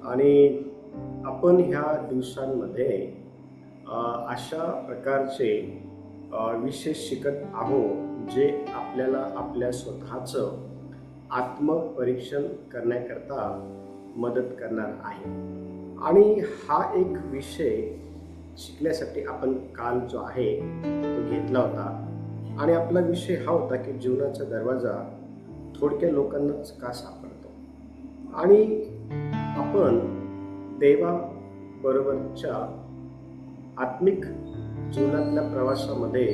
आणि आपण ह्या दिवसांमध्ये अशा प्रकारचे विषय शिकत आहोत जे आपल्याला आपल्या स्वतःचं आत्मपरीक्षण करण्याकरता मदत करणार आहे. आणि हा एक विषय शिकण्यासाठी आपण काल जो आहे तो घेतला होता. आणि आपला विषय हा होता की जीवनाचा दरवाजा थोडक्या लोकांनाच का सापडतो. आणि आपण देवाबरोबरच्या आत्मिक जीवनातल्या प्रवासामध्ये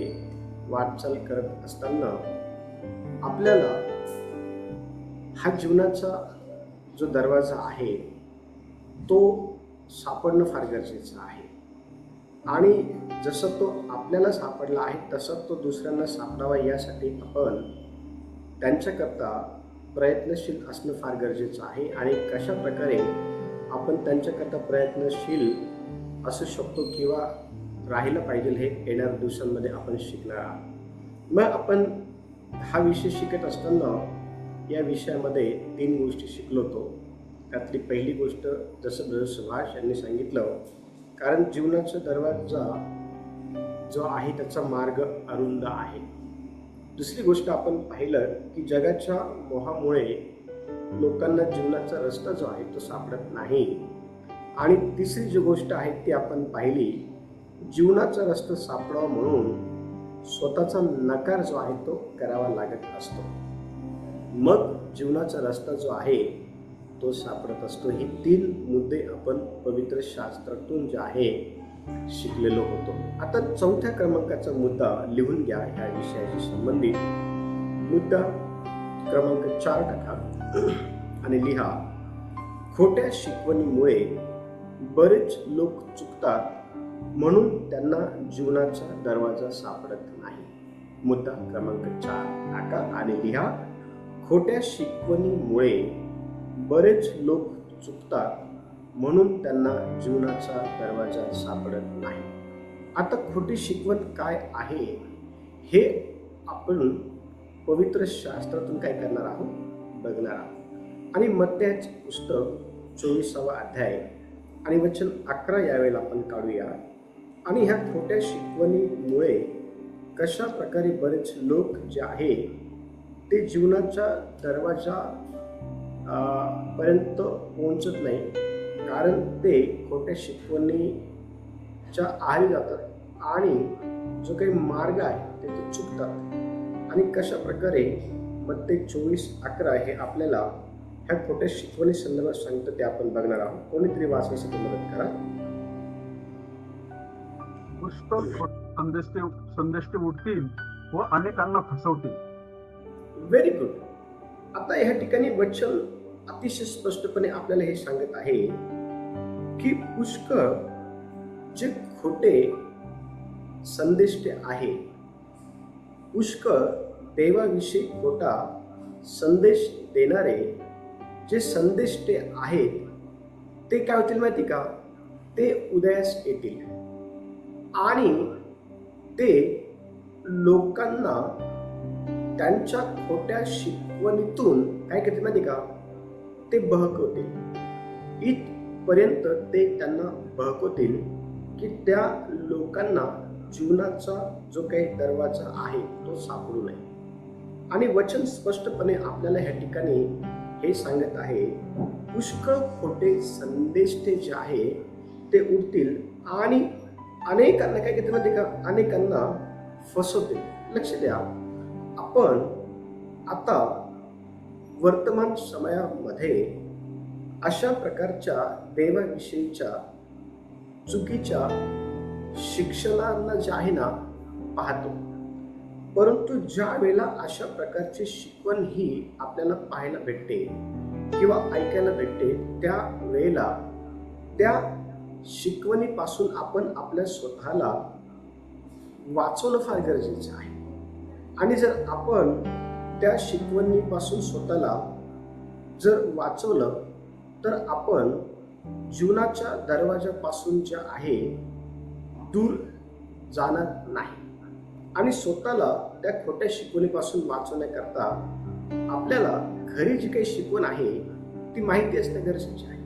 वाटचाल करत असताना आपल्याला हा जीवनाचा जो दरवाजा आहे तो सापडणं फार गरजेचं आहे. आणि जसं तो आपल्याला सापडला आहे तसं तो दुसऱ्यांना सापडावा यासाठी आपण त्यांच्याकरता प्रयत्नशील असणं फार गरजेचं आहे. आणि कशा प्रकारे आपण त्यांच्याकरता प्रयत्नशील असू शकतो किंवा राहिलं पाहिजे हे येणाऱ्या दिवसांमध्ये आपण शिकणार आहोत. मग आपण हा विषय शिकत असताना या विषयामध्ये 3 गोष्टी शिकलो होतो. त्यातली पहिली गोष्ट जसं ब्रदर सुभाष यांनी सांगितलं, कारण जीवनाचा दरवाजा जो आहे त्याचा मार्ग अरुंद आहे. दुसरी गोष्ट आपण पाहिलं की जगाच्या मोहामुळे लोकांना जीवनाचा रस्ता जो आहे तो सापडत नाही. आणि तिसरी जी गोष्ट आहे ती आपण पाहिली, जीवनाचा रस्ता सापडावा म्हणून स्वतःचा नकार जो आहे तो करावा लागत असतो, मग जीवनाचा रस्ता जो आहे तो सापडत असतो. ही 3 मुद्दे आपण पवित्र शास्त्रातून जे आहे शिकलेलो होतो. आता 4थ्या क्रमांकाचा मुद्दा लिहून घ्या. ह्या विषयाशी संबंधित मुद्दा क्रमांक 4 टाका आणि लिहा, खोट्या शिकवणीमुळे बरेच लोक चुकतात म्हणून त्यांना जीवनाचा दरवाजा सापडत नाही. मुद्दा क्रमांक 4 टाका आणि लिहा, खोट्या शिकवणीमुळे बरेच लोक चुकतात म्हणून त्यांना जीवनाचा दरवाजा सापडत नाही. आता खोटी शिकवण काय आहे हे आपण पवित्र शास्त्रातून काय करणार आहोत, बघणार आहोत. आणि मत्तयाचे पुस्तक 24वा अध्याय आणि वचन 11 यावेळेला आपण काढूया. आणि ह्या खोट्या शिकवणीमुळे कशा प्रकारे बरेच लोक जे आहे ते जीवनाच्या दरवाजा पर्यंत पोहोचत नाही, कारण ते खोट्या शिकवणीच्या आहारी जातात आणि जो काही मार्ग आहे ते चुकतात. आणि कशा प्रकारे मत्तय 24:11 हे आपल्याला ह्या खोट्या शिकवणी संदर्भात सांगतं ते आपण बघणार आहोत. कोणीतरी वाचण्यासाठी मदत करा. संदेश उडतील व अनेकांना फसवतील. Very good. आता ह्या ठिकाणी वचन अतिशय स्पष्टपणे आपल्याला हे सांगत आहे की पुष्कळ जे खोटे संदेष्टे आहे, पुष्कळ देवाविषयी खोटा संदेश देणारे जे संदेष्टे आहेत ते काय होतील माहिती का, ते उदयास येतील आणि ते लोकांना त्यांच्या खोट्या शिकवणीतून काय करतील माहिती का, ते बहकवतील. इथपर्यंत ते त्यांना बहकवतील की त्या लोकांना जीवनाचा जो काही दरवाजा आहे तो सापडू नये. आणि वचन स्पष्टपणे आपल्याला ह्या ठिकाणी हे सांगत आहे, पुष्कळ खोटे संदेष्टे जे आहे ते उडतील आणि अनेकांना काय करतील माहिती का, अनेकांना फसवतील. लक्ष द्या, आपण आता वर्तमान समयामध्ये अशा प्रकारच्या देवाविषयीच्या चुकीच्या शिक्षणांना जे आहे ना पाहतो. परंतु ज्या वेळेला अशा प्रकारची शिकवण ही आपल्याला पाहायला भेटते किंवा ऐकायला भेटते, त्या वेळेला त्या शिकवणीपासून आपण आपल्या स्वतःला वाचवणं फार गरजेचं आहे. आणि जर आपण त्या शिकवणीपासून स्वतःला जर वाचवलं तर आपण जीवनाच्या दरवाजापासून जे आहे दूर जाणार नाही. आणि स्वतःला त्या खोट्या शिकवणीपासून वाचवण्याकरता आपल्याला खरी जी काही शिकवण आहे ती माहिती असणे गरजेचे आहे.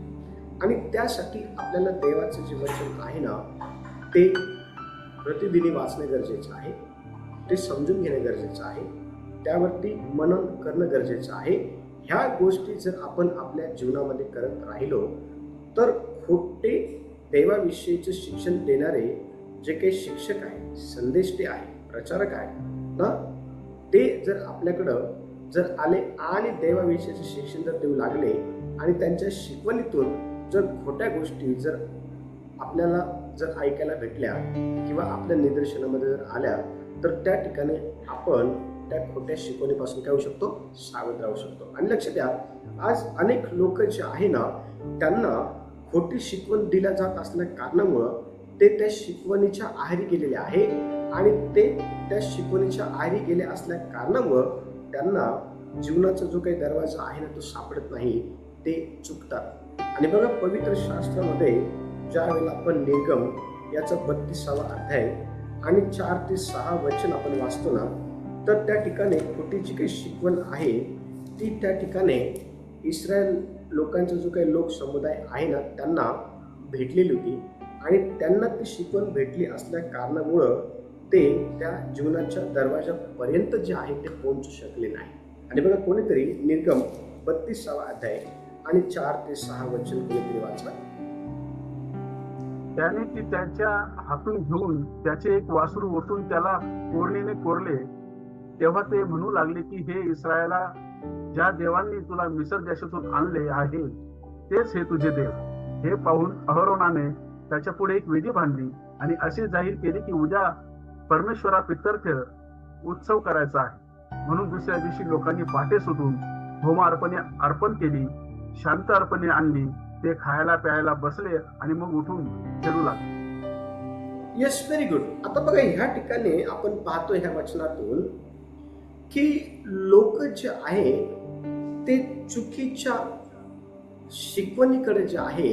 आणि त्यासाठी आपल्याला देवाचं जे वचन आहे ना ते प्रतिदिनी वाचणे गरजेचं आहे, ते समजून घेणे गरजेचं आहे, त्यावरती मनन करणं गरजेचं आहे. ह्या गोष्टी जर आपण आपल्या जीवनामध्ये करत राहिलो तर खोटे देवाविषयीचे शिक्षण देणारे जे काही शिक्षक आहेत, संदेष्टे आहे, प्रचारक आहेत ना, ते जर आपल्याकडं जर आले आणि देवाविषयीचे शिक्षण जर देऊ लागले आणि त्यांच्या शिकवणीतून जर खोट्या गोष्टी जर आपल्याला जर ऐकायला भेटल्या किंवा आपल्या निदर्शनामध्ये जर आल्या तर त्या ठिकाणी आपण त्या खोट्या शिकवणीपासून काय होऊ शकतो, सावध राहू शकतो. आणि लक्ष द्या, आज अनेक लोक जे आहे ना त्यांना खोटी शिकवण दिल्या जात असल्या कारणामुळं ते त्या शिकवणीच्या आहारी गेलेले आहे आणि ते त्या शिकवणीच्या आहारी गेले असल्या कारणामुळं त्यांना जीवनाचा जो काही दरवाजा आहे ना तो सापडत नाही, ते चुकतात. आणि बघा, पवित्र शास्त्रामध्ये ज्या वेळेला आपण निर्गम याचा 32वा अध्याय आणि 4 ते 6 वचन आपण वाचतो ना, तर त्या ठिकाणी खोटी जी काही शिकवण आहे ती त्या ठिकाणी इस्रायल लोकांचा जो काही लोक समुदाय आहे ना त्यांना भेटलेली होती आणि त्यांना ती शिकवण भेटली असल्या कारणामुळं ते त्या जीवनाच्या दरवाजापर्यंत जे आहे ते पोहोचू शकले नाही. आणि बघा, कोणीतरी निर्गम 32वा अध्याय आणि 4 ते 6 वचन कोणीतरी वाचला. त्याने ती त्यांच्या हातून घेऊन त्याचे एक वासरू ओतून त्याला कोरणीने कोरले. तेव्हा ते म्हणू लागले की हे इस्रायला, ज्या देवांनी तुला मिस्र देशातून आणले आहे तेच हे तुझे देव. हे पाहून अहरोनाने त्याच्या पुढे एक वेदी बांधली आणि असे जाहीर केले की उद्या परमेश्वरा पितर्थ उत्सव करायचा आहे. म्हणून दुसऱ्या दिवशी लोकांनी पहाटेच उठून होमार्पणे अर्पण केली, शांत अर्पणे आणली, ते खायला प्यायला बसले आणि मग उठून खेळू लागले. Yes, very good. आता बघा, ह्या ठिकाणी आपण पाहतो ह्या वचनातून की लोक जे आहे ते चुकीच्या शिकवणीकडे जे आहे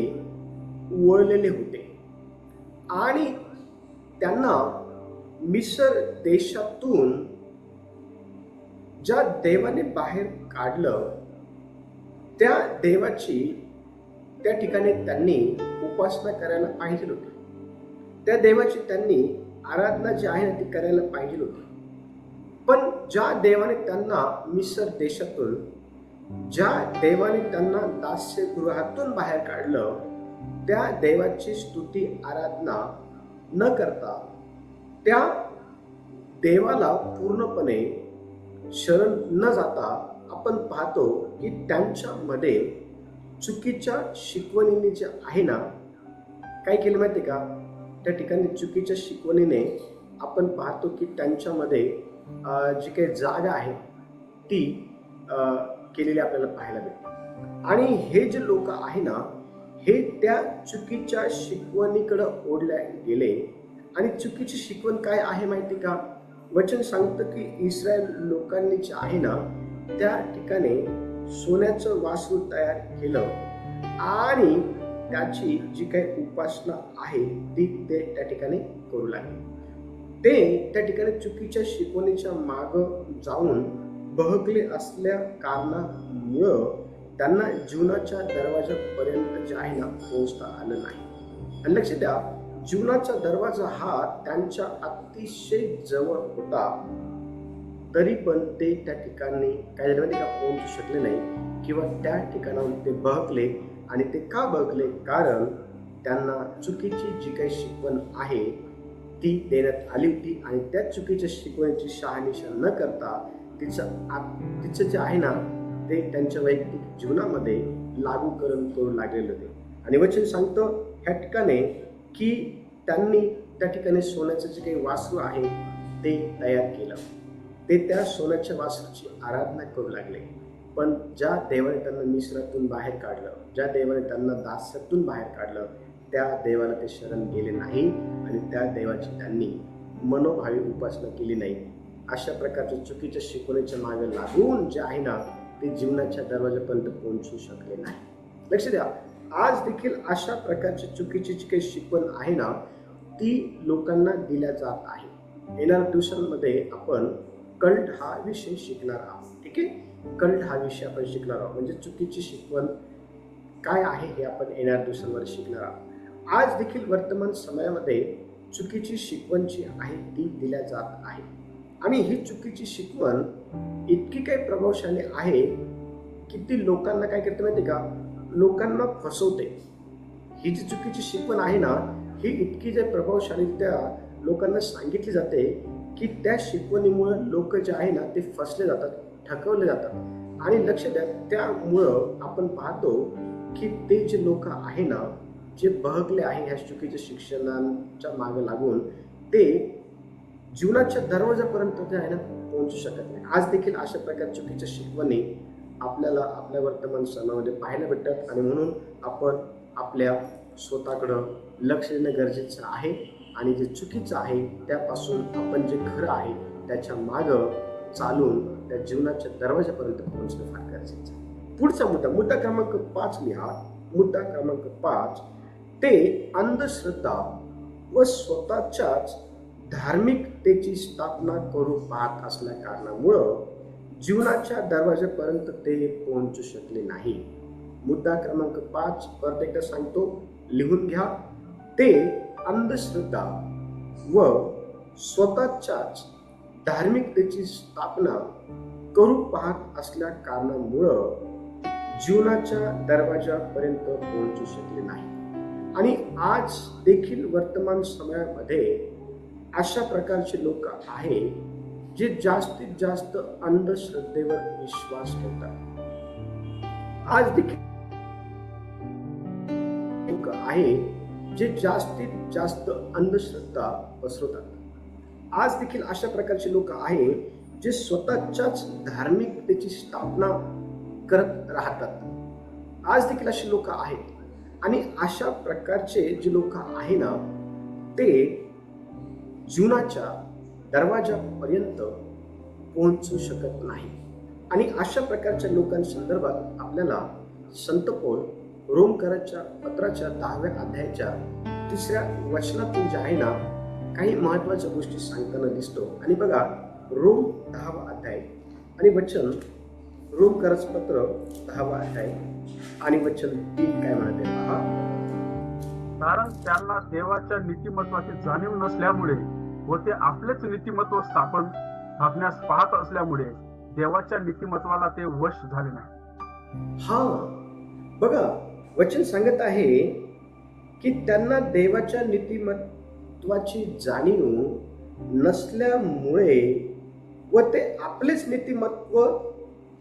वळलेले होते आणि त्यांना मिस्र देशातून ज्या देवाने बाहेर काढलं त्या देवाची त्या ठिकाणी त्यांनी उपासना करायला पाहिजे होती, त्या देवाची त्यांनी आराधना जी आहे ना ती करायला पाहिजे होती. पण ज्या देवाने त्यांना मिस्र देशातून, ज्या देवाने त्यांना दास्यगृहातून बाहेर काढलं, त्या देवाची स्तुती आराधना न करता त्या देवाला पूर्णपणे शरण न जाता आपण पाहतो की त्यांच्यामध्ये चुकीच्या शिकवणीने जे आहे ना काय केलं माहिती का, त्या ठिकाणी चुकीच्या शिकवणीने आपण पाहतो की त्यांच्यामध्ये जी काही जागा आहे ती केलेली आपल्याला पाहायला भेटते. आणि हे जे लोक आहे ना हे त्या चुकीच्या शिकवणीकडं ओढल्या गेले. आणि चुकीची शिकवण काय आहे माहिती का, वचन सांगतं की इस्रायल लोकांनी जे आहे ना त्या ठिकाणी सोन्याचं वासरू तयार केलं आणि त्याची जी काही उपासना आहे ती ते त्या ठिकाणी करू लागले. ते त्या ठिकाणी चुकीच्या शिकवणीच्या मागं जाऊन बहकले असल्या कारणामुळं त्यांना जीवनाच्या दरवाजापर्यंत जे आहे ना पोहोचता आलं नाही. आणि लक्ष द्या, जीवनाचा दरवाजा हा त्यांच्या अतिशय जवळ होता तरी पण ते त्या ठिकाणी काय झालं का पोहोचू शकले नाही किंवा त्या ठिकाणाहून ते बहकले. आणि ते का बहकले, कारण त्यांना चुकीची जी काही शिकवण आहे ती देण्यात आली होती आणि त्या चुकीच्या शिकवणीची शहानिशा न करता तिचं जे आहे ना ते त्यांच्या वैयक्तिक जीवनामध्ये लागू करू लागलेलं होते. आणि वचन सांगतं ह्या ठिकाणी की त्यांनी त्या ठिकाणी सोन्याचं जे काही वासरू आहे ते तयार केलं. ते त्या सोन्याच्या वासरूची आराधना करू लागले. पण ज्या देवाने त्यांना मिस्रातून बाहेर काढलं, ज्या देवाने त्यांना दास्यातून बाहेर काढलं, त्या देवाला ते शरण गेले नाही आणि त्या देवाची त्यांनी मनोभावी उपासना केली नाही. अशा प्रकारच्या चुकीच्या शिकवणीच्या मागे लागून जे आहे ना ते जीवनाच्या दरवाजापर्यंत पोहोचू शकले नाही. लक्ष द्या, आज देखील अशा प्रकारची चुकीची जी काही शिकवण आहे ना ती लोकांना दिल्या जात आहे. येणाऱ्या दिवसांमध्ये आपण कल्ट हा विषय शिकणार आहोत. ठीक आहे, कल्ट हा विषय आपण शिकणार आहोत. म्हणजे चुकीची शिकवण काय आहे हे आपण येणाऱ्या दिवसांवर शिकणार आहोत. आज देखील वर्तमान समयामध्ये चुकीची शिकवण जी आहे ती दिल्या जात आहे आणि ही चुकीची शिकवण इतकी काही प्रभावशाली आहे की ती लोकांना काय करते माहिती का, लोकांना फसवते. ही जी चुकीची शिकवण आहे ना, ही इतकी जे प्रभावशाली त्या लोकांना सांगितली जाते की त्या शिकवणीमुळे लोक जे आहे ना ते फसले जातात, ठकवले जातात. आणि लक्ष द्या, त्यामुळं आपण पाहतो की ते जे लोक आहे ना, जे बहकले आहे ह्या चुकीच्या शिक्षणाच्या मागे लागून, ते जीवनाच्या दरवाजापर्यंत जे आहे ना पोहोचू शकत नाही. आज देखील अशा प्रकारच्या चुकीच्या शिकवणी आपल्याला आपल्या वर्तमान समाजामध्ये पाहायला भेटतात आणि म्हणून आपण आपल्या स्वतःकडं लक्ष देणं गरजेचं आहे आणि जे चुकीचं आहे त्यापासून आपण जे खरं आहे त्याच्या मागं चालून त्या जीवनाच्या दरवाजापर्यंत पोहोचणं फार गरजेचं आहे. पुढचा मुद्दा क्रमांक 5 लिहा. मुद्दा क्रमांक 5, ते अंधश्रद्धा व स्वतःच्याच धार्मिकतेची स्थापना करू पाहत असल्या कारणामुळं जीवनाच्या दरवाजापर्यंत ते पोहोचू शकले नाही. मुद्दा क्रमांक 5 परत एकदा सांगतो, लिहून घ्या. ते अंधश्रद्धा व स्वतःच्याच धार्मिकतेची स्थापना करू पाहत असल्या कारणामुळं जीवनाच्या दरवाजापर्यंत पोहोचू शकले नाही. आणि आज देखील वर्तमान समयामध्ये अशा प्रकारचे लोक आहे जे जास्तीत जास्त अंधश्रद्धेवर विश्वास ठेवतात. आज देखील लोक आहे जे जास्तीत जास्त अंधश्रद्धा पसरवतात. आज देखील अशा प्रकारचे लोक आहे जे स्वतःच्याच धार्मिकतेची स्थापना करत राहतात. आज देखील असे लोक आहेत आणि अशा प्रकारचे जे लोक आहे ना ते जीवनाच्या दरवाजापर्यंत पोहोचू शकत नाही. आणि अशा प्रकारच्या लोकांसंदर्भात आपल्याला संत पौल रोमकराच्या पत्राच्या 10व्या अध्यायाच्या 3ऱ्या वचनातून जे आहे ना काही महत्वाच्या गोष्टी सांगताना दिसतो. आणि बघा, रोम 10वा अध्याय आणि वचन, रोमकराचं पत्र 10वा अध्याय आणि वचन 3 काय म्हणते पहा. कारण त्यांना देवाच्या नीतिमत्वाची जाणीव नसल्यामुळे व ते आपलेच नीतिमत्व स्थापण्यास पाहत असल्यामुळे देवाच्या नीतिमत्वाला ते वश झाले नाही. हा बघा, वचन सांगत आहे की त्यांना देवाच्या नीतिमत्वाची जाणीव नसल्यामुळे व ते आपलेच नीतिमत्व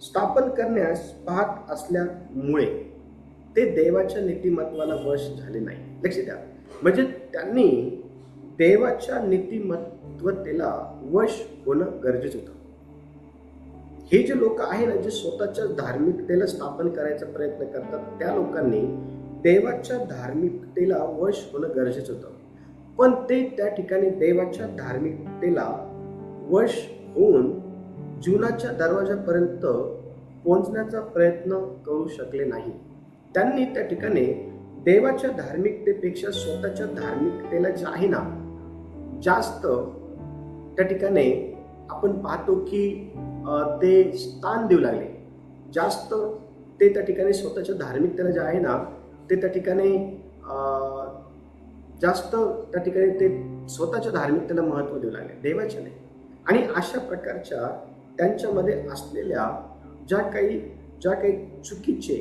स्थापन करण्यास पाहत असल्यामुळे ते देवाच्या नीतिमत्वाला वश झाले नाही. लक्ष द्या, म्हणजे त्यांनी देवाच्या नीतिमत्वतेला वश होणं गरजेचं होतं. हे जे लोक आहे ना जे स्वतःच्या धार्मिकतेला स्थापन करायचा प्रयत्न करतात, त्या लोकांनी देवाच्या धार्मिकतेला वश होणं गरजेचं होतं. पण ते त्या ठिकाणी देवाच्या धार्मिकतेला वश होऊन जीवनाच्या दरवाजापर्यंत पोहोचण्याचा प्रयत्न करू शकले नाही. त्यांनी त्या ठिकाणी देवाच्या धार्मिकतेपेक्षा स्वतःच्या धार्मिकतेला जे आहे ना जास्त त्या ठिकाणी आपण पाहतो की ते स्थान देऊ लागले. जास्त ते त्या ठिकाणी स्वतःच्या धार्मिकतेला जे आहे ना ते त्या ठिकाणी जास्त त्या ठिकाणी ते स्वतःच्या धार्मिकतेला महत्त्व देऊ लागले, देवाच्या नाही. आणि अशा प्रकारच्या त्यांच्यामध्ये असलेल्या ज्या काही चुकीचे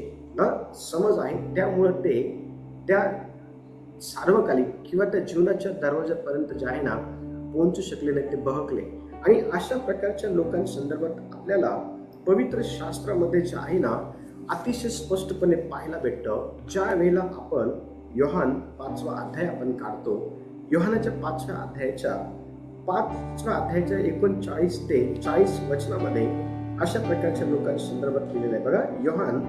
समज आहे त्यामुळे ते त्या सार्वकालिक किंवा त्या जीवनाच्या दरवाजापर्यंत जे आहे ना पोहोचू शकले नाही, ते बहकले. आणि अशा प्रकारच्या लोकांसंदर्भात आपल्याला पवित्र शास्त्रामध्ये जे आहे ना अतिशय स्पष्टपणे पाहायला भेटतं. ज्या वेळेला आपण योहान 5वा अध्याय आपण काढतो, योहानाच्या 5व्या अध्यायाच्या 39 ते 40 वचनामध्ये अशा प्रकारच्या लोकांसंदर्भात लिहिलेलं आहे. बघा, योहान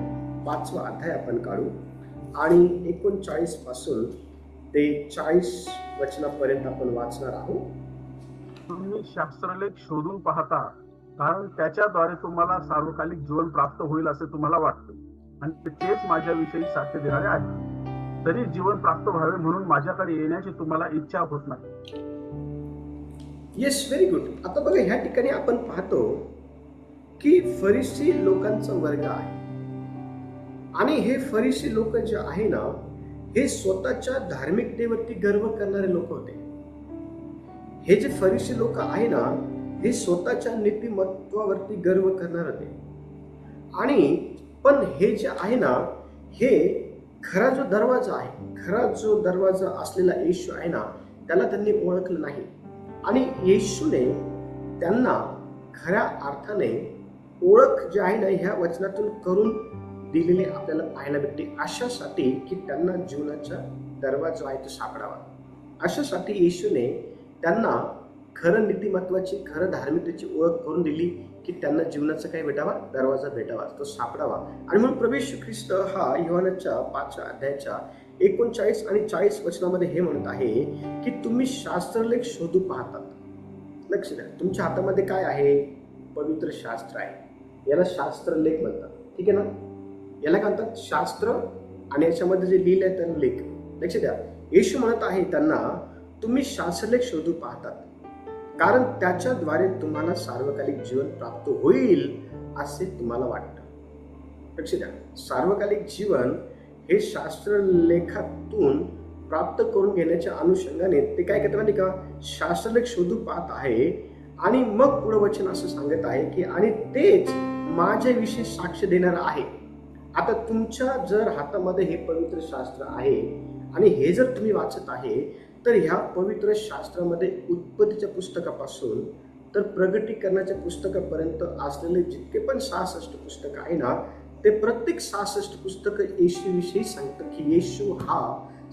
5वा अध्याय आपण काढू आणि 39 पासून ते 40 वचनापर्यंत आपण वाचणार आहोत. तुम्ही शास्त्रलेख शोधून पाहता कारण त्याच्याद्वारे तुम्हाला सार्वकालिक जीवन प्राप्त होईल असे तुम्हाला वाटते आणि तेच माझ्याविषयी साक्ष देणारे आहे. तरी जीवन प्राप्त व्हावे म्हणून माझ्याकडे येण्याची तुम्हाला इच्छा होत नाही. Yes, very good. आता बघा, ह्या ठिकाणी आपण पाहतो की फरिसी लोकांचा वर्ग आहे आणि हे फरीसी लोक जे आहे ना, हे स्वतःच्या धार्मिकतेवरती गर्व करणारे लोक होते. हे जे फरीसी लोक आहे ना, हे स्वतःच्या नीतिमत्वावरती गर्व करणार होते. आणि पण हे जे आहे ना, हे खरा जो दरवाजा आहे, खरा जो दरवाजा असलेला येशू आहे ना, त्याला त्यांनी ओळखलं नाही. आणि येशूने त्यांना खऱ्या अर्थाने ओळख जी आहे ना, ह्या वचनातून करून दिलेली आपल्याला पाहायला भेटते. अशासाठी की त्यांना जीवनाचा दरवाजा आहे तो सापडावा. अशासाठी येशूने त्यांना खरं नीतिमत्वाची, खरं धार्मिकतेची ओळख करून दिली की त्यांना जीवनाचा काय भेटावा, दरवाजा भेटावा, तो सापडावा. आणि म्हणून प्रभू येशू ख्रिस्त हा योहानाच्या 5व्या अध्यायाच्या 39 आणि 40 वचनामध्ये हे म्हणत आहे की तुम्ही शास्त्रलेख शोधू पाहतात. लक्ष द्या, तुमच्या हातामध्ये काय आहे? पवित्र शास्त्र आहे. याला शास्त्रलेख म्हणतात. ठीक आहे ना? याला काय म्हणतात? शास्त्र. आणि याच्यामध्ये जे लिहिलं आहे त्याला लेख. लक्ष द्या, येशू म्हणत आहे त्यांना तुम्ही शास्त्रलेख शोधू पाहतात कारण त्याच्याद्वारे तुम्हाला सार्वकालिक जीवन प्राप्त होईल असे तुम्हाला वाटतं. लक्ष द्या, सार्वकालिक जीवन हे शास्त्रलेखातून प्राप्त करून घेण्याच्या अनुषंगाने ते काय करतात माहिती का? शास्त्रलेख शोधू पाहत आहे. आणि मग पुढे वचन असं सांगत आहे की आणि तेच माझ्याविषयी साक्ष देणार आहे. आता तुमच्या जर हातामध्ये हे पवित्र शास्त्र आहे आणि हे जर तुम्ही वाचत आहे, तर ह्या पवित्र शास्त्रामध्ये उत्पत्तीच्या पुस्तकापासून तर प्रगटीकरणाच्या पुस्तकापर्यंत असलेले जितके पण 66 पुस्तक आहे ना, ते प्रत्येक 66 पुस्तक येशूविषयी सांगतं की येशू हा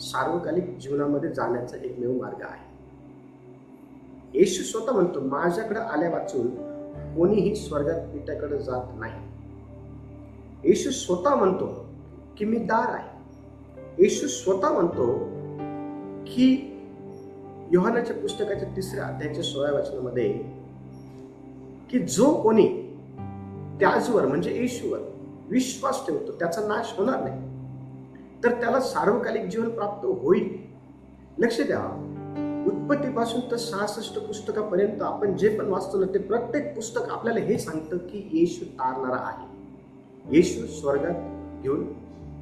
सार्वकालिक जीवनामध्ये जाण्याचा एकमेव मार्ग आहे. येशू स्वतः म्हणतो माझ्याकडे आल्या वाचून कोणीही स्वर्गात पित्याकडे जात नाही. येशू स्वतः म्हणतो की मी दार आहे. येशू स्वतः म्हणतो की योहानाच्या पुस्तकाच्या 3ऱ्या अध्यायाच्या 16व्या वचनामध्ये की जो कोणी त्याचवर म्हणजे येशूवर विश्वास ठेवतो त्याचा नाश होणार नाही, तर त्याला सार्वकालिक जीवन प्राप्त होईल. लक्ष द्या, उत्पत्तीपासून तर 66 पुस्तकापर्यंत आपण जे पण वाचतो ना, ते प्रत्येक पुस्तक आपल्याला हे सांगतं की येशू तारणारा आहे, येशू स्वर्गात घेऊन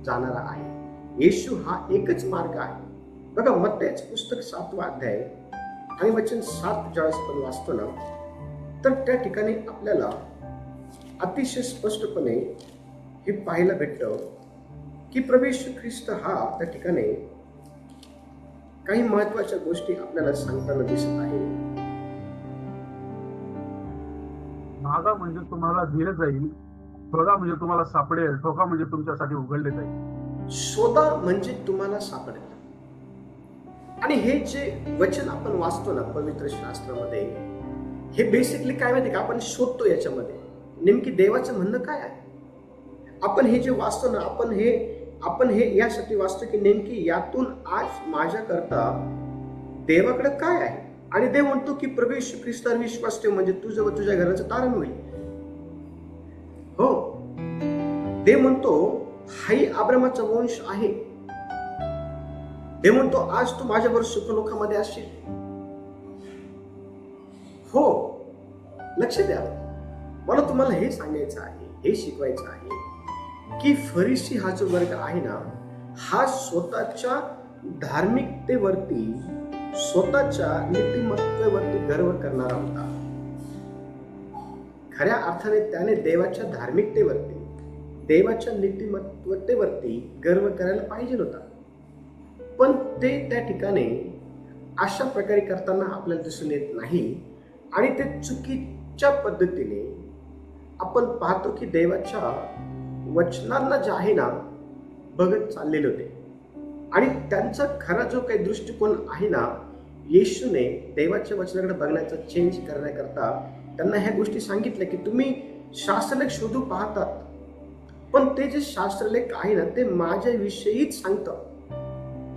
जाणारा आहे. येशू हा एकच मार्ग आहे. बघा, मत्तयाचं पुस्तक 7वा अध्याय आणि वचन 7 ज्यावेळेस आपण वाचतो ना, तर त्या ठिकाणी आपल्याला अतिशय स्पष्टपणे हे पाहायला भेटतं की प्रभू येशू ख्रिस्त हा त्या ठिकाणी काही महत्वाच्या गोष्टी आपल्याला सांगताना दिसत आहे. मागा म्हणजे तुम्हाला दिलं जाईल, शोधा म्हणजे तुम्हाला सापडेल, ठोका म्हणजे तुमच्यासाठी उघडले जाईल. शोधा म्हणजे तुम्हाला सापडेल. आणि हे जे वचन आपण वाचतो ना पवित्र शास्त्रामध्ये, हे बेसिकली काय माहिती का, आपण शोधतो याच्यामध्ये नेमकी देवाचं म्हणणं काय आहे. आपण हे जे वाचतो ना, आपण हे यासाठी वाचतो की नेमकी यातून आज माझ्याकरता देवाकडे काय आहे. आणि देव म्हणतो की प्रभू येशू ख्रिस्तावर विश्वास ठेव म्हणजे तुझं व तुझ्या घराचं तारण होईल. हो, देव म्हणतो हाही अब्रामाचा वंश आहे. देव म्हणतो आज तू माझ्याबरोबर सुखलोकामध्ये असशील. हो, लक्ष द्या, मला तुम्हाला हे सांगायचं आहे, हे शिकवायचं आहे की फरीसी हा जो वर्ग आहे ना, हा स्वतःच्या धार्मिकतेवरती, स्वतःच्या नीतिमत्तेवरती गर्व करणारा होता. खऱ्या अर्थाने त्याने देवाच्या धार्मिकतेवरती, देवाच्या नीतिमत्तेवरती गर्व करायला पाहिजे होता. पण ते त्या ठिकाणी अशा प्रकारे करताना आपल्याला दिसून येत नाही. आणि ते चुकीच्या पद्धतीने आपण पाहतो की देवाच्या वचनांना जे आहे ना बघत चाललेले होते. आणि त्यांचा खरा जो काही दृष्टिकोन आहे ना, येशूने देवाच्या वचनाकडे बघण्याचा चेंज करण्याकरता त्यांना ह्या गोष्टी सांगितल्या की तुम्ही शास्त्रलेख शोधू पाहतात, पण ते जे शास्त्रलेख आहे ना ते माझ्याविषयीच सांगतं.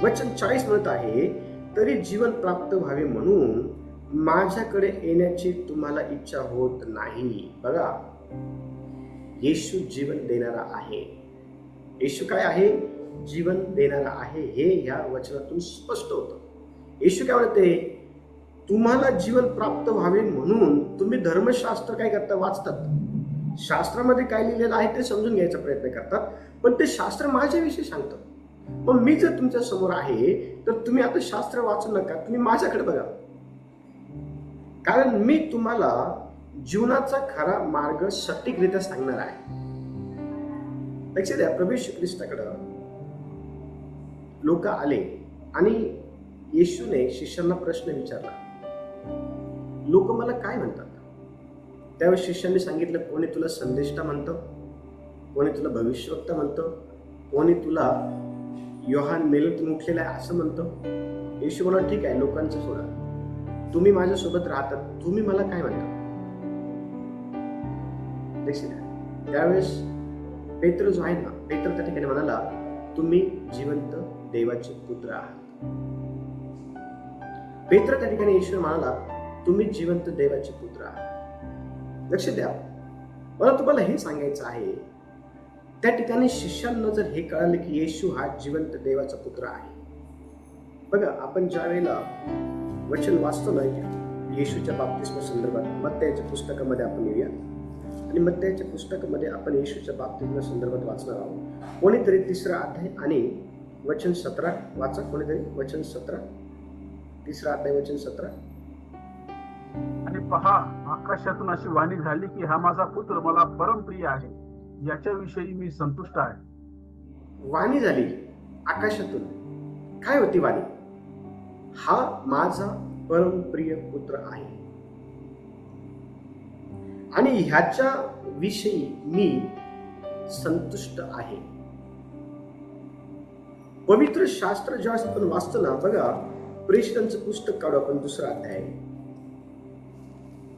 वचन 40 म्हणत आहे तरी जीवन प्राप्त व्हावे म्हणून माझ्याकडे येण्याची तुम्हाला इच्छा होत नाही. बघा, येशू जीवन देणारा आहे. येशू काय आहे? जीवन देणारा आहे. हे या वचनातून स्पष्ट होतं. येशू काय म्हणते? तुम्हाला जीवन प्राप्त व्हावे म्हणून तुम्ही धर्मशास्त्र काय करता? वाचतात. शास्त्रामध्ये काय लिहिलेलं आहे ते समजून घ्यायचा प्रयत्न करतात, पण ते शास्त्र माझ्याविषयी सांगतं. मग मी जर तुमच्या समोर आहे तर तुम्ही आता शास्त्र वाचू नका, तुम्ही माझ्याकडे बघा. कारण मी तुम्हाला जीवनाचा खरा मार्ग सटीकरित्या सांगणार आहे. लक्षात द्या, प्रभू येशू ख्रिस्ताकडं लोक आले आणि येशूने शिष्यांना प्रश्न विचारला, लोक मला काय म्हणतात? त्यावेळेस शिष्यांनी सांगितलं, कोणी तुला संदेष्टा म्हणतं, कोणी तुला भविष्यवक्ता म्हणतं, कोणी तुला योहान मेलेतून उठलेला आहे असं म्हणतं. येशू म्हणा, ठीक आहे, लोकांचं सोडा, तुम्ही माझ्यासोबत राहतात, तुम्ही मला काय म्हणता? त्यावेळेस पेत्र जो आहे ना, पेत्र त्या ठिकाणी म्हणाला, तुम्ही जिवंत देवाचे पुत्र आहात. पेत्र त्या ठिकाणी येशू म्हणाला, तुम्ही जिवंत देवाचे पुत्र आहात. लक्ष द्या, मला तुम्हाला हे सांगायचं आहे, त्या ठिकाणी शिष्यांना जर हे कळालं की येशू हा जिवंत देवाचा पुत्र आहे. बघा, आपण ज्या वेळेला वचन वाचतो ना येशूच्या बाप्तिस्मा संदर्भात, मत्तयाच्या पुस्तकामध्ये आपण येऊया आणि मत्तयाच्या पुस्तकामध्ये आपण येशूच्या बाप्तिस्मा संदर्भात वाचणार आहोत. कोणीतरी 3रा अध्याय आणि वचन 17 वाचा. कोणीतरी वचन 17, 3रा अध्याय वचन 17. आणि पहा, आकाशातून अशी वाणी झाली की हा माझा पुत्र मला परमप्रिय आहे, याच्याविषयी मी संतुष्ट आहे. वाणी झाली आकाशातून. काय होती वाणी? हा माझा परमप्रिय पुत्र आहे आणि ह्याच्या विषयी मी संतुष्ट आहे. पवित्र शास्त्र ज्यावेळेस आपण वाचतो ना, बघा, प्रेषितांचं पुस्तक काढू आपण 2रा अध्याय.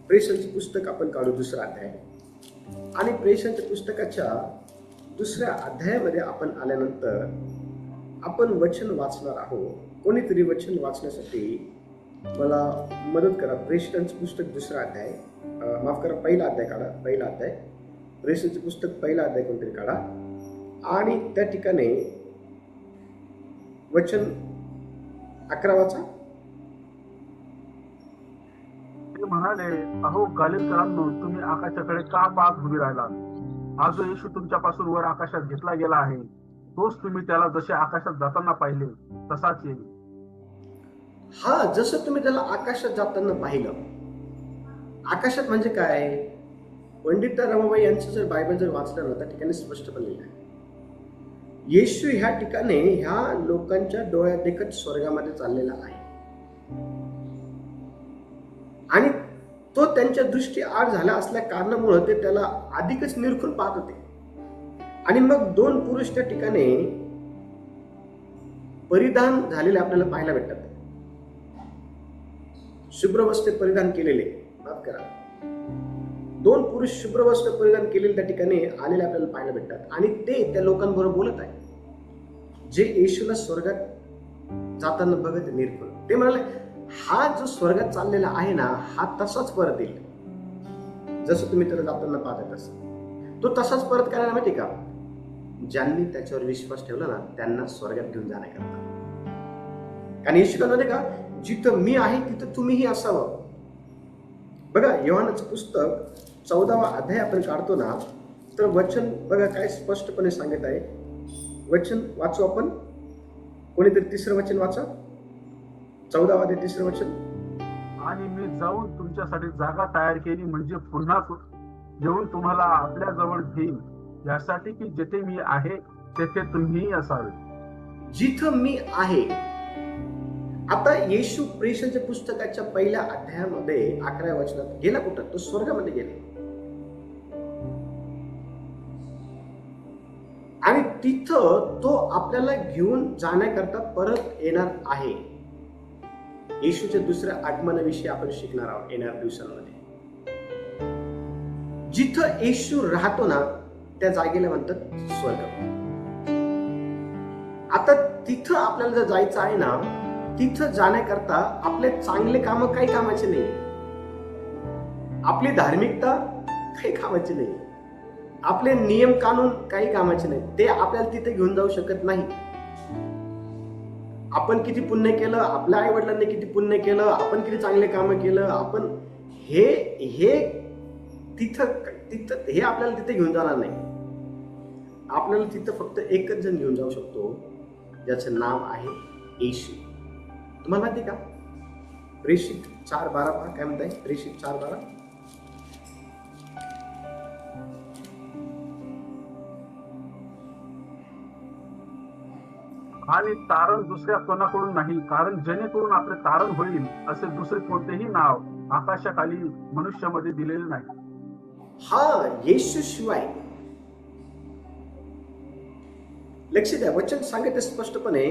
प्रेषितांचं पुस्तक आपण काढू 2रा अध्याय आणि प्रेषितांच्या पुस्तकाच्या 2ऱ्या अध्यायामध्ये आपण आल्यानंतर आपण वचन वाचणार आहोत. कोणीतरी वचन वाचण्यासाठी मला मदत करा. प्रेषितांचं पुस्तक 2रा अध्याय, माफ करा, 1ला अध्याय काढा. 1ला अध्याय, प्रेषितांचं पुस्तक 1ला अध्याय कोणतरी काढा आणि त्या ठिकाणी वचन 11 वाचा. ते म्हणाले, अहो गालिलकरांनो, तुम्ही आकाशाकडे का पाहत उभी राहिलात? हा जो येशू तुमच्यापासून वर आकाशात घेतला गेला आहे, तोच तुम्ही त्याला जसे आकाशात जाताना पाहिले तसाच येईल. हा, जसं तुम्ही त्याला आकाशात जाताना पाहिलं. आकाशात म्हणजे काय? पंडित रमाबाई यांचं जर बायबल जर वाचलं ना, त्या ठिकाणी स्पष्टपणे लिहिलं आहे, येशू ह्या ठिकाणी ह्या लोकांच्या डोळ्यात देखत स्वर्गामध्ये चाललेला आहे आणि तो त्यांच्या दृष्टी आड झाला असल्या कारणामुळे ते त्याला अधिकच निरखून पाहत होते. आणि मग 2 पुरुष त्या ठिकाणी परिधान झालेले आपल्याला पाहायला भेटतात. शुभ्र वस्त्र परिधान केलेले, माफ करा, 2 पुरुष शुभ्र वस्त्र परिधान केलेले त्या ठिकाणी आलेले आपल्याला पाहायला भेटतात आणि ते त्या लोकांबरोबर बोलत आहे जे येशूला स्वर्गात जाताना बघत निरखून. ते म्हणाले, हा जो स्वर्गात चाललेला आहे ना, हा तसाच परत येईल. जसं तुम्ही त्याला जाताना पाहत तसं तो तसाच परत करायला, माहिती का? ज्यांनी त्याच्यावर विश्वास ठेवला ना, त्यांना स्वर्गात घेऊन जाण्याकरता. कारण येशू काय म्हणते का, जिथं मी आहे तिथं तुम्हीही असावं. बघा, योहानाचं पुस्तक 14वा अध्याय आपण काढतो ना, तर वचन बघा काय स्पष्टपणे सांगत आहे. वचन वाचू आपण. कोणीतरी 3रं वचन वाचा. 14वा अध्याय 3रं वचन. आणि मी जाऊन तुमच्यासाठी जागा तयार केली, म्हणजे पुन्हा येऊन तुम्हाला आपल्या जवळ घेईन, यासाठी की जेथे मी आहे तेथे तुम्हीही असावे. जिथं मी आहे. आता येशू प्रेषितांच्या पुस्तकाच्या 1ल्या अध्यायामध्ये 11व्या वचनात गेला कुठं? तो स्वर्गामध्ये गेला आणि तिथं तो आपल्याला घेऊन जाण्याकरता परत येणार आहे. येशूच्या 2ऱ्या आगमनाविषयी आपण शिकणार आहोत येणाऱ्या दिवसांमध्ये. जिथं येशू राहतो ना, त्या जागेला म्हणतात स्वर्ग. आता तिथं आपल्याला जर जायचं आहे ना, तिथं जाण्याकरता आपले चांगले काम काही कामाचे नाही, आपली धार्मिकता काही कामाची नाही, आपले नियम कानून काही कामाचे नाही. ते आपल्याला तिथे घेऊन जाऊ शकत नाही. आपण किती पुण्य केलं, आपल्या आई वडिलांनी किती पुण्य केलं, आपण किती चांगले काम केलं, आपण हे तिथं तिथं हे आपल्याला तिथे घेऊन जाणार नाही. आपल्याला तिथं फक्त एकच जण घेऊन जाऊ शकतो, ज्याचं नाव आहे येशू. तुम्हाला माहिती का? प्रेषित 4:12 पहा काय म्हणताय. प्रेषित 4:12. आणि तारण दुसऱ्या कोणाकडून नाही, कारण जेणेकरून आपले तारण होईल असे दुसरे कोणतेही नाव आकाशाखाली मनुष्यामध्ये दिलेले नाही. हा येशू शिवाय, लक्ष द्या, वचन सांगते स्पष्टपणे,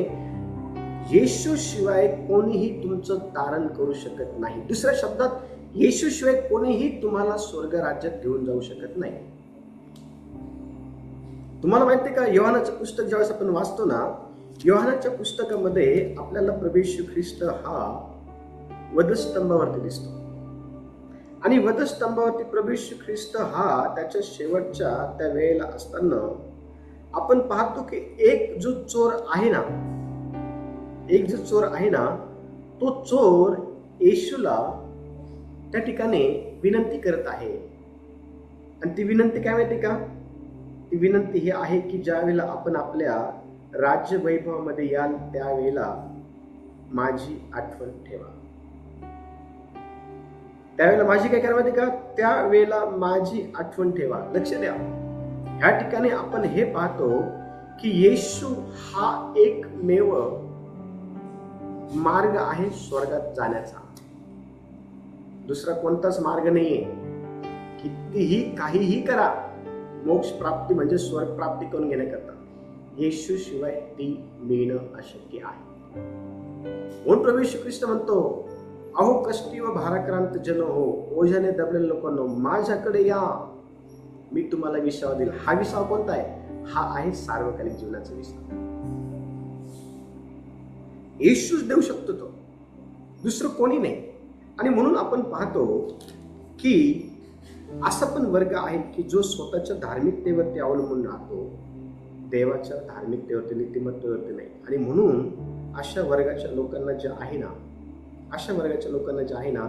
येशू शिवाय कोणीही तुमचं तारण करू शकत नाही. दुसऱ्या शब्दात, येशू शिवाय कोणीही तुम्हाला स्वर्ग राज्यात घेऊन जाऊ शकत नाही. तुम्हाला माहिती का, योहानाचं पुस्तक ज्यावेळेस आपण वाचतो ना, योहानाच्या पुस्तकामध्ये आपल्याला प्रभू येशू ख्रिस्त हा वधस्तंभावरती दिसतो. आणि वधस्तंभावरती प्रभू येशू ख्रिस्त हा त्याच्या शेवटच्या त्या वेळेला असताना आपण पाहतो की एक जो चोर आहे ना, तो चोर येशूला त्या ठिकाणी विनंती करत आहे. आणि ती विनंती काय माहिती का? ती विनंती ही आहे की ज्या वेळेला आपण आपल्या राज्य वैभवामध्ये याल त्यावेळेला माझी आठवण ठेवा. त्यावेळेला माझी काय करा माहिती का? त्यावेळेला माझी आठवण ठेवा. लक्ष द्या, ह्या ठिकाणी आपण हे पाहतो की येशू हा एकमेव मार्ग आहे स्वर्गात जाण्याचा. दुसरा कोणताच मार्ग नाहीये. कितीही काहीही करा, मोक्ष प्राप्ती म्हणजे स्वर्ग प्राप्ती करून घेण्याकरता येशू शिवाय ती मिळणं अशक्य आहे. म्हणून प्रभू येशू ख्रिस्त म्हणतो, अहो कष्टी व भाराक्रांत जन हो, ओझ्याने दबलेले लोकांनो, माझ्याकडे या, मी तुम्हाला विसावा देईल. हा विसावा कोणता आहे? हा आहे सार्वकालिक जीवनाचा विसावा. येशूच देऊ शकतो तो, दुसरं कोणी नाही. आणि म्हणून आपण पाहतो की असा पण वर्ग आहे की जो स्वतःच्या धार्मिकतेवरती अवलंबून राहतो, देवाच्या धार्मिकतेवरती, नीतिमत्तेवरती नाही. आणि म्हणून अशा वर्गाच्या लोकांना जे आहे ना,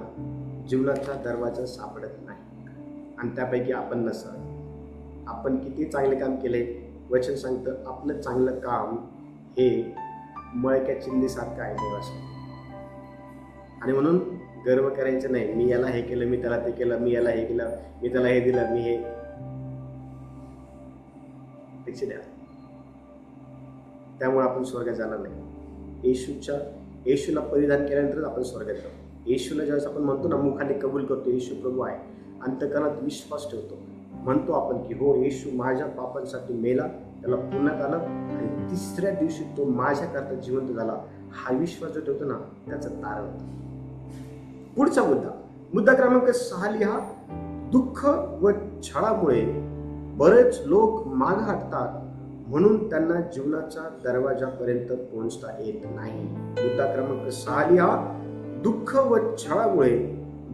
जीवनाचा दरवाजा सापडत नाही. आणि त्यापैकी आपण नसाल. आपण किती चांगले काम केले, वचन सांगतं आपलं चांगलं काम हे मळक्या चिंधीसारखं आहे देवासाठी. आणि म्हणून गर्व करायचं नाही, मी याला हे केलं, मी त्याला ते केलं, मी याला हे केलं, मी त्याला हे दिलं, मी हे. लक्ष द्या, त्यामुळे आपण स्वर्गात जाणार नाही. येशूला परिधान केल्यानंतर आपण स्वर्गात जाऊ. येशूला ज्यावेळेस आपण म्हणतो ना, मुखाने कबूल करतो येशू प्रभू आहे, अंतःकरणात विश्वास ठेवतो, म्हणतो आपण की हो येशू माझ्या पापांसाठी मेला, त्याला पुण्यात आलं आणि तिसऱ्या दिवशी तो माझ्याकरता जिवंत झाला, हा विश्वास जो ठेवतो ना, त्याचं तारण होतं. पुढचा मुद्दा क्रमांक 6 लिहा. दुःख व छळामुळे बरेच लोक माग हटतात, म्हणून त्यांना जीवनाच्या दरवाजापर्यंत पोहोचता येत नाही. मुद्दा क्रमांक 6 लिहा. दुःख व छळामुळे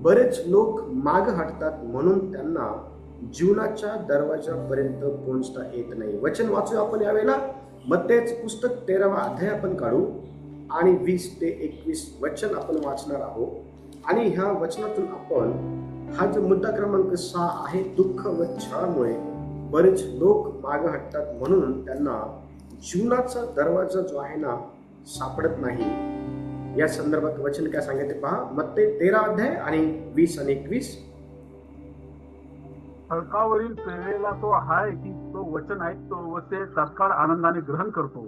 बरेच लोक माग हटतात, म्हणून त्यांना जीवनाच्या दरवाजापर्यंत पोहोचता येत नाही. वचन वाचू आपण यावेळेला. मत्तेचं पुस्तक 13वा अध्याय आपण काढू आणि 20 ते 21 वचन आपण वाचणार आहोत. आणि ह्या वचनातून आपण हा जो मुद्दा क्रमांक 6 आहे, दुःख व छळामुळे बरेच लोक मागे हटतात, म्हणून त्यांना जीवनाचा दरवाजा जो आहे ना सापडत नाही, या संदर्भात वचन काय सांगितले पहा. मत्ते 13 अध्याय आणि 20 आणि 21. तळकावरील पेरलेला तो आहे की तो वचन ऐकतो व ते तत्काळ आनंदाने ग्रहण करतो,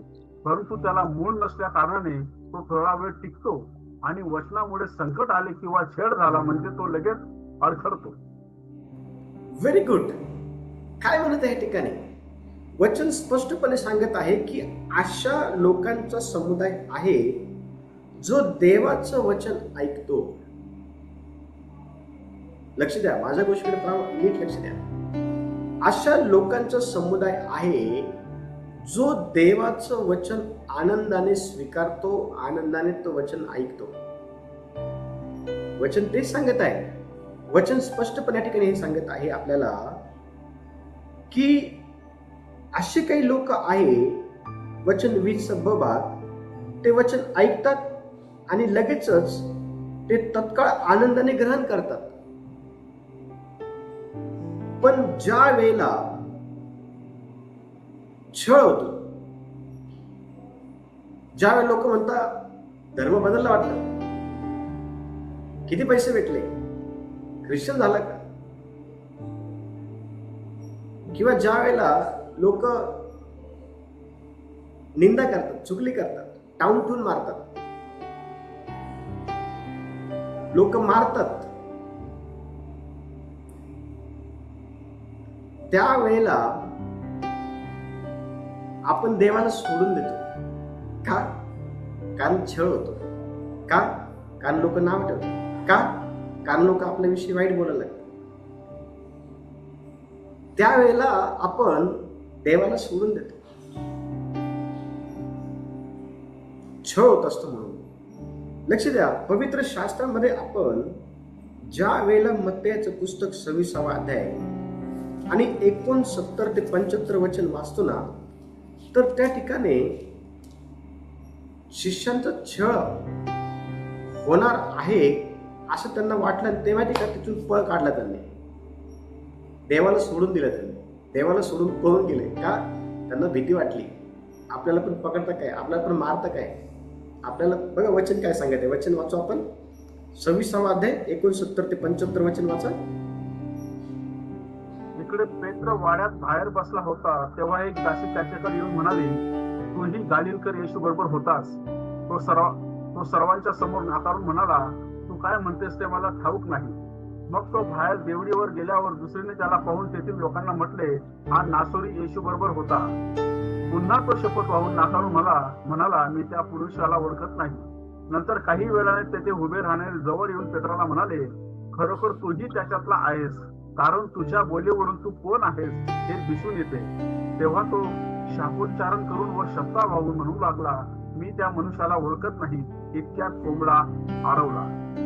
परंतु त्याला मूळ नसल्या कारणाने तो थोडा वेळ टिकतो आणि वचनामुळे संकट आले किंवा छेड झाला म्हणजे तो लगेच अडखडतो. Very good. काय म्हणत आहे ठिकाणी? वचन स्पष्टपणे सांगत आहे की अशा लोकांचा समुदाय आहे जो देवाचं वचन ऐकतो. लक्ष द्या, माझ्या गोष्टीकडे नीट लक्ष द्या. अशा लोकांचा समुदाय आहे जो देवाचं वचन आनंदाने स्वीकारतो, आनंदाने तो वचन ऐकतो. वचन तेच सांगत आहे. वचन स्पष्टपणे ठिकाणी हे सांगत आहे आपल्याला की असे काही लोक आहे, वचन 20 भाग, ते वचन ऐकतात आणि लगेचच ते तत्काळ आनंदाने ग्रहण करतात, पण ज्या वेळेला छळ होतो, ज्यावेळेला लोक म्हणतात धर्म बदलला वाटतं, किती पैसे भेटले, ख्रिश्चन झाला का, किंवा ज्या वेळेला लोक निंदा करतात, चुगली करतात, टाउन टून मारतात, लोक मारतात, त्यावेळेला आपण देवाला सोडून देतो. का? कारण छळ होतो. का? कारण लोक नाव ठेवतात. का? कारण लोक आपल्याविषयी वाईट बोलायला लागतात. त्यावेळेला आपण देवाला सोडून देतो. छळ होत असतो म्हणून. लक्ष द्या, पवित्र शास्त्रामध्ये आपण ज्या वेळेला मत्तयाचं पुस्तक 26वा अध्याय आणि 69 ते 75 वचन वाचतो ना, तर त्या ठिकाणी शिष्यांचा छळ होणार आहे असं त्यांना वाटलं, तेव्हा का तिथून पळ काढला त्यांनी, देवाला सोडून दिलं. त्यांनी देवाला सोडून पळून गेले. का? त्यांना भीती वाटली, आपल्याला पण पकडता काय, आपल्याला पण मारता काय. आपल्याला बघा वचन काय सांगते, वचन वाचू आपण. 26वा अध्याय 69 ते 75 वचन वाचा. इकडे पेत्र वाड्यात बाहेर बसला होता, तेव्हा एक दासी त्याच्याकडे येऊन म्हणाली, तूही गालिलकर येशू बरोबर होतास. तो सर्वांच्या समोर नाकारून म्हणाला, तू काय म्हणतेस ते मला ठाऊक नाही. मग तो बाहेर देवडीवर गेल्यावर दुसरीने त्याला पाहून तेथील लोकांना म्हटले, हा नासोरी येशू बरोबर होता. पुन्हा तो शपथ वाहून नाकारून म्हणाला, मी त्या पुरुषाला ओळखत नाही. नंतर काही वेळाने तेथे उभे राहणारे जवळ येऊन पेत्राला म्हणाले, खरोखर तूही त्याच्यातला आहेस, कारण तुझ्या बोलीवरून तू कोण आहेस हे दिसून येते. तेव्हा तो शापोच्चारण करून व शब्दा वाहून म्हणू लागला, मी त्या मनुष्याला ओळखत नाही. इतक्यात कोंबडा आरवला.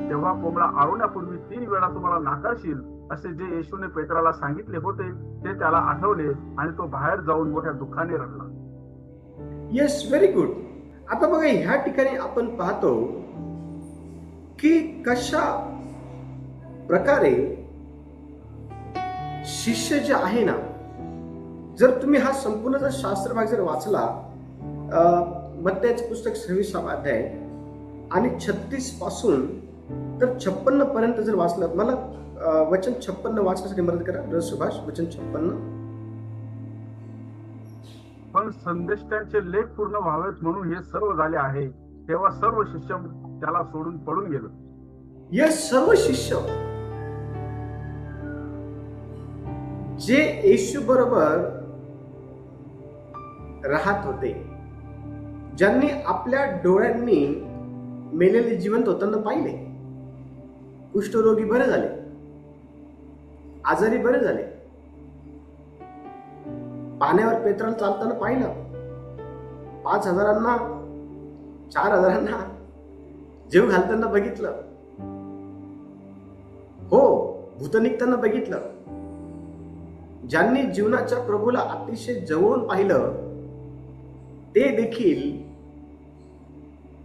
तेव्हा कोंबडा आरवण्यापूर्वी 3 वेळा तुम्हाला नाकारशील असे जे येशूने पेत्राला सांगितले होते ते त्याला आठवले आणि तो बाहेर जाऊन मोठ्या दुःखाने रडला. Yes, very good. आता बघा, ह्या ठिकाणी आपण पाहतो की कशा प्रकारे शिष्य जे आहे ना, जर तुम्ही हा संपूर्ण जर शास्त्र भाग जर वाचला, मत्तयाचं पुस्तक 26वा अध्याय आणि 36 पासून तर 56 पर्यंत जर वाचलं, मला वचन 56 वाचण्यासाठी मदत करा सुभाष. वचन 56. पण संदेष्टांचे लेख पूर्ण व्हावेत म्हणून हे सर्व झाले आहे. तेव्हा सर्व शिष्य त्याला सोडून पळून गेलो. येस, सर्व शिष्य जे येशू बरोबर राहत होते, ज्यांनी आपल्या डोळ्यांनी मेलेले जिवंत होताना पाहिले, कुष्ठरोगी बरे झाले, आजारी बरे झाले, पाण्यावर पेत्राला चालताना पाहिलं, 5,000 4,000 जीव घालताना बघितलं, हो भूत निघताना बघितलं. ज्यांनी जीवनाच्या प्रभूला अतिशय जवळून पाहिलं ते देखील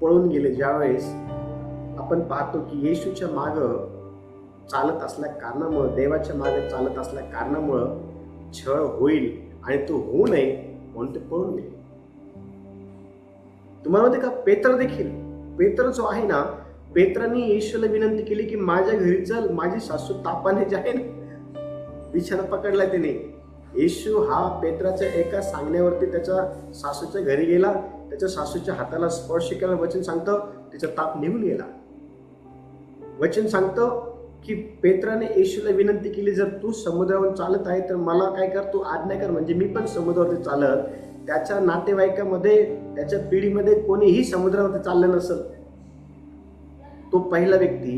पळून गेले. ज्यावेळेस आपण पाहतो की येशूच्या माग चालत असल्या कारणामुळे, देवाच्या मागे चालत असल्या कारणामुळे छळ होईल आणि तो होऊ नये म्हणून ते पळून गेले. तुम्हाला माहिती का, पेत्र जो आहे ना, पेत्राने येशूला विनंती केली की माझ्या घरी चल, माझी सासू तापाने जे आहे ना बिछाना पकडला त्याने. येशू हा पेत्राच्या एका सांगण्यावरती त्याच्या सासूच्या घरी गेला, त्याच्या सासूच्या हाताला स्पर्श केला. वचन सांगतं त्याचा ताप निघून गेला. वचन सांगतं की पेत्राने येशूला विनंती केली, जर तू समुद्रावर चालत आहे तर मला काय कर, तू आज्ञा कर, म्हणजे मी पण समुद्रावरती चालत. त्याच्या नातेवाईकामध्ये, त्याच्या पिढीमध्ये कोणीही समुद्रावरती चाललं नसेल. तो पहिला व्यक्ती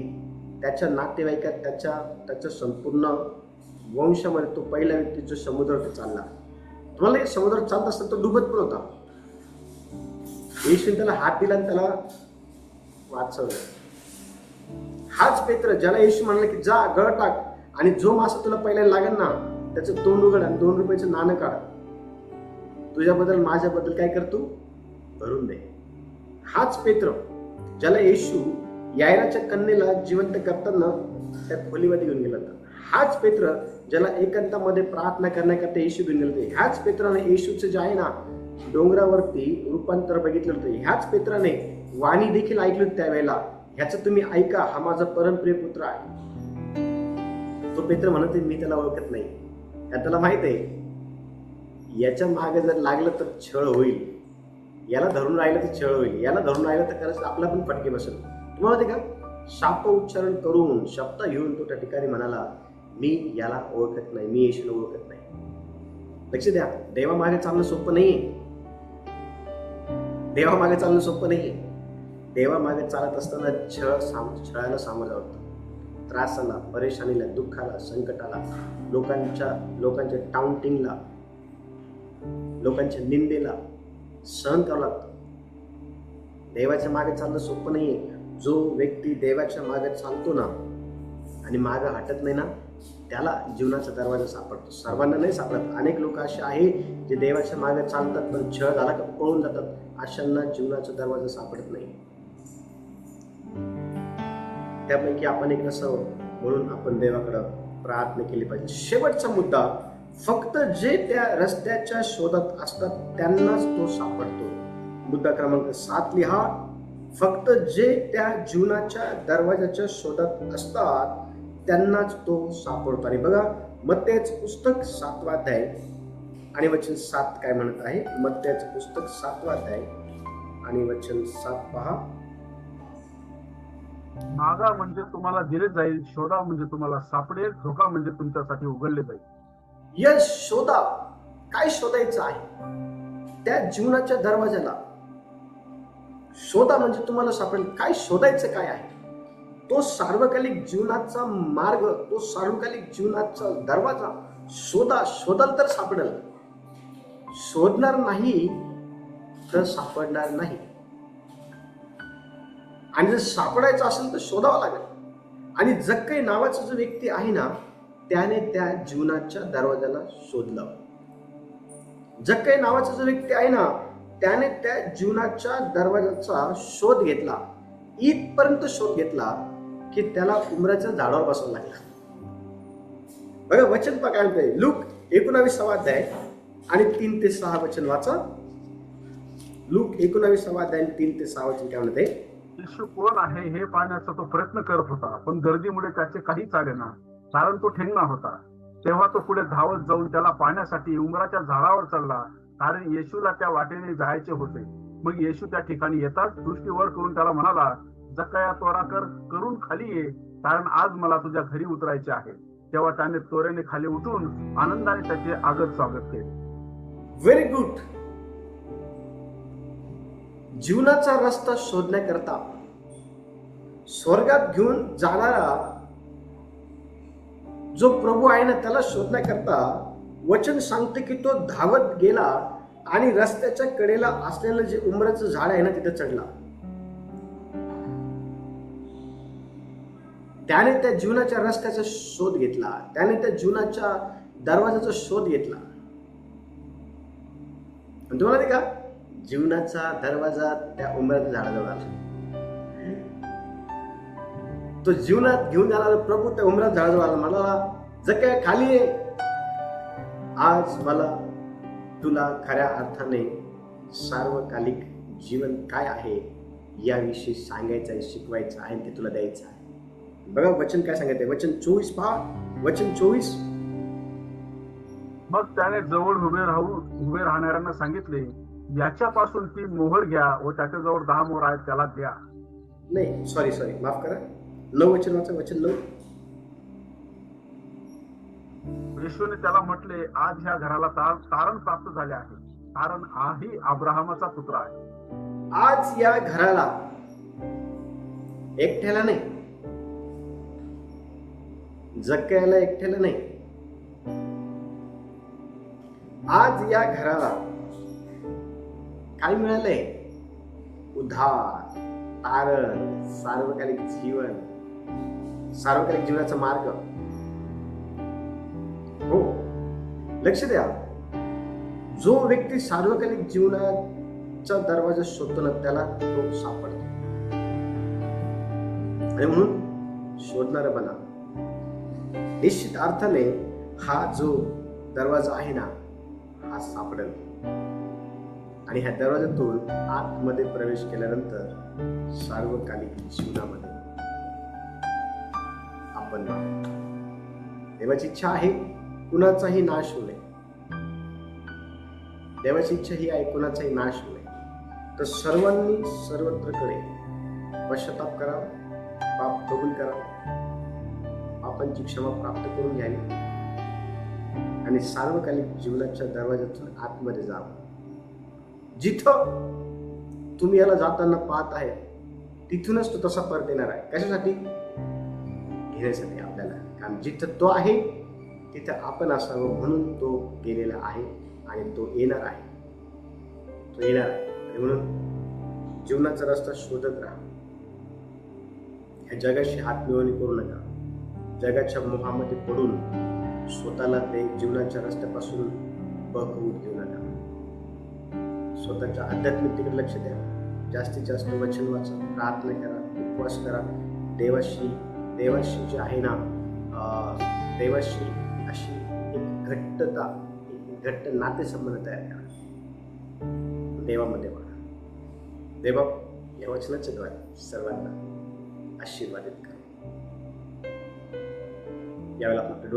त्याच्या नातेवाईकात, त्याच्या संपूर्ण वंशामध्ये तो पहिला व्यक्ती जो समुद्रावरती चालला. तुम्हाला समुद्रात चालत असताना तो डुबत पण होता. येशूने त्याला हात दिला आणि त्याला वाचवलं. हाच पेत्र ज्याला येशू म्हणला की जा गळ टाक आणि जो मासा तुला पहिला लागेल ना त्याचं तोंड उघड आणि 2 रुपयाचं नाणं काढ, तुझ्याबद्दल माझ्याबद्दल काय करतो भरून दे. हाच पेत्र ज्याला येशू यायराच्या कन्येला जिवंत करताना त्या खोलीमध्ये घेऊन गेला. हाच पेत्र ज्याला एकांतामध्ये प्रार्थना करण्याकरता येशू घेऊन गेले होते. ह्याच पेत्राने येशूचं जे आहे ना डोंगरावरती रूपांतर बघितलं होतं. ह्याच पेत्राने वाणी देखील ऐकली होती त्यावेळेला, ह्याचं तुम्ही ऐका, हा माझा परमप्रिय पुत्र आहे. तो पेत्र म्हणत मी त्याला ओळखत नाही. त्याला माहित आहे याच्या मागे जर लागलं तर छळ होईल, याला धरून राहिलं तर छळ होईल, याला धरून राहिलं तर खरंच आपला पण फटके बसेल. तुम्हाला माहिती का, शाप उच्चारण करून शब्द घेऊन तो त्या ठिकाणी म्हणाला मी याला ओळखत नाही, मी येशूला ओळखत नाही. लक्ष द्या, देवामागे चालणं सोपं नाहीये. देवामागे चालणं सोपं नाहीये. देवामागे चालत असताना छळाला सामोरं जावं लागतं. त्रासाला, परेशानीला, दुःखाला, संकटाला, लोकांच्या टाउंटिंगला, लोकांच्या निंदेला सहन करावं लागतं. देवाच्या मागे चालणं सोपं नाहीये. जो व्यक्ती देवाच्या मागे चालतो ना आणि मागे हटत नाही ना, त्याला जीवनाचा दरवाजा सापडतो. सर्वांना नाही सापडत. अनेक लोक असे आहे जे देवाच्या मागे चालतात पण छळ झाला का पळून जातात. अशांना जीवनाचा दरवाजा सापडत नाही. त्यापैकी आपण एक नसावं म्हणून आपण देवाकडे प्रार्थना केली पाहिजे. शेवटचा मुद्दा, फक्त जे त्या रस्त्याच्या शोधात असतात त्यांनाच तो सापडतो. मुद्दा क्रमांक 7 लिहा. फक्त जे त्या जीवनाच्या दरवाजाच्या शोधात असतात त्यांनाच तो सापडतो. आणि बघा मत्तेचं पुस्तक 7वा अध्याय आणि वचन 7 काय म्हणत आहे. मत्तेचं पुस्तक 7वा अध्याय आणि वचन 7 पहा. मागा म्हणजे तुम्हाला दिले जाईल, शोधा म्हणजे तुम्हाला सापडेल, ठोका म्हणजे तुमच्यासाठी उघडले जाईल. यश शोधा. काय शोधायचं आहे? त्या जीवनाच्या दरवाजाला शोधा म्हणजे तुम्हाला सापडेल. काय शोधायचं काय आहे? तो सार्वकालिक जीवनाचा मार्ग, तो सार्वकालिक जीवनाचा दरवाजा शोधा. शोधाल तर सापडेल, शोधणार नाही तर सापडणार नाही. आणि जर सापडायचं असेल तर शोधावं लागेल. आणि जक्कई नावाचा जो व्यक्ती आहे ना, त्याने त्या जीवनाच्या दरवाजाला शोधलं. जक्कई नावाचा जो व्यक्ती आहे ना, त्याने त्या जीवनाच्या दरवाजाचा शोध घेतला. इथपर्यंत शोध घेतला की त्याला उमराच्या झाडावर बसावं लागला. बघा वचन काय म्हणतंय. लूक 19वा अध्याय आणि 3 ते 6 वचन वाचा. लूक 19वा अध्याय 3 ते 6 वचन काय म्हणते. येशू कोण आहे हे पाहण्याचा तो प्रयत्न करत होता, पण गर्दीमुळे त्याचे काही चालेना, कारण तो ठेंगणा होता. तेव्हा तो पुढे धावत जाऊन त्याला पाहण्यासाठी उमराच्या झाडावर चढला, कारण येशूला त्या वाटेने जायचे होते. मग येशू त्या ठिकाणी येताच दृष्टी वर करून त्याला म्हणाला, जक्कया त्वरा करून खाली ये, कारण आज मला तुझ्या घरी उतरायचे आहे. तेव्हा त्याने त्वरेने खाली उतरून आनंदाने त्याचे आगत स्वागत केले. Very good. जीवनाचा रस्ता शोधण्याकरता स्वर्गात घेऊन जाणारा जो प्रभू आहे ना, त्याला शोधण्याकरता वचन सांगते की तो धावत गेला आणि रस्त्याच्या कडेला असलेलं जे उमराचं झाड आहे ना, तिथे चढला. त्याने त्या जीवनाच्या रस्त्याचा शोध घेतला. त्याने त्या जीवनाच्या दरवाजाचा शोध घेतला. पण तुम्हाला नाही का, जीवनाचा दरवाजा त्या उमराच्या झाडाजवळ आला. तो जीवनात घेऊन जाणारा प्रभू त्या उमराच्या झाडाजवळ आला. म्हणाला, जक्कया खाली ये, आज मला तुला खऱ्या अर्थाने सार्वकालिक जीवन काय आहे याविषयी सांगायचं आहे, शिकवायचं आहे, ते तुला द्यायचं आहे. बघा वचन काय सांगते. वचन 24 पहा. वचन 24. मग त्याने जवळ उभे राहणाऱ्यांना सांगितले, याच्यापासून ती मोहर घ्या व त्याच्याजवळ 10 मोहर आहेत त्याला द्या. नाही, सॉरी माफ करा. 9 वचन वाचा. वचन 9. येशूने त्याला म्हटले, आज ह्या घराला तारण प्राप्त झाले आहे, कारण हाही अब्राहमाचा पुत्र आहे. आज या घराला एकट्याला नाही, जक्कयाला एकट्याला नाही, आज या घराला काय मिळालंय? उद्धार, तारण, सार्वकालिक जीवन, सार्वकालिक जीवनाचा मार्ग. हो, लक्ष द्या. जो व्यक्ती सार्वकालिक जीवनाचा दरवाजा शोधतो ना, त्याला तो सापडतो. आणि म्हणून शोधणारं बना. निश्चित अर्थाने हा जो दरवाजा आहे ना, हा सापडेल. आणि ह्या दरवाजातून आतमध्ये प्रवेश केल्यानंतर सार्वकालिक जीवनामध्ये आपण राहू. देवाची इच्छा आहे कुणाचाही नाश होऊ नये. देवाची इच्छा ही आहे कुणाचाही नाश होऊ नये. तर सर्वांनी सर्वत्रकडे पश्चाताप करावा, पाप कबूल करावा, पापांची क्षमा प्राप्त करून घ्यावी आणि सार्वकालिक जीवनाच्या दरवाज्यातून आतमध्ये जावं. जिथं तुम्ही याला जाताना पाहत आहे तिथूनच तो तसा परत येणार आहे. कशासाठी? घेण्यासाठी आपल्याला. कारण जिथं तो आहे तिथं आपण असावं म्हणून तो गेलेला आहे आणि तो येणार आहे. तो येणार आहे आणि म्हणून जीवनाचा रस्ता शोधत राहा. ह्या जगाशी हातमिळवणी करू नका. जगाच्या मोहामध्ये पडून स्वतःला ते जीवनाच्या रस्त्यापासून बहकवून घेऊ नका. स्वतःच्या आध्यात्मिकतेकडे लक्ष द्या. जास्तीत जास्त वचन वाचा, प्रार्थना करा, उपवास करा. देवाशी जे आहे ना, देवाशी अशी एक घट्टता, एक घट्ट नातेसंबंध तयार करा. देवामध्ये वाढा. देवा या वचनाच्या द्वारे सर्वांना आशीर्वादित करा. यावेळेला आपण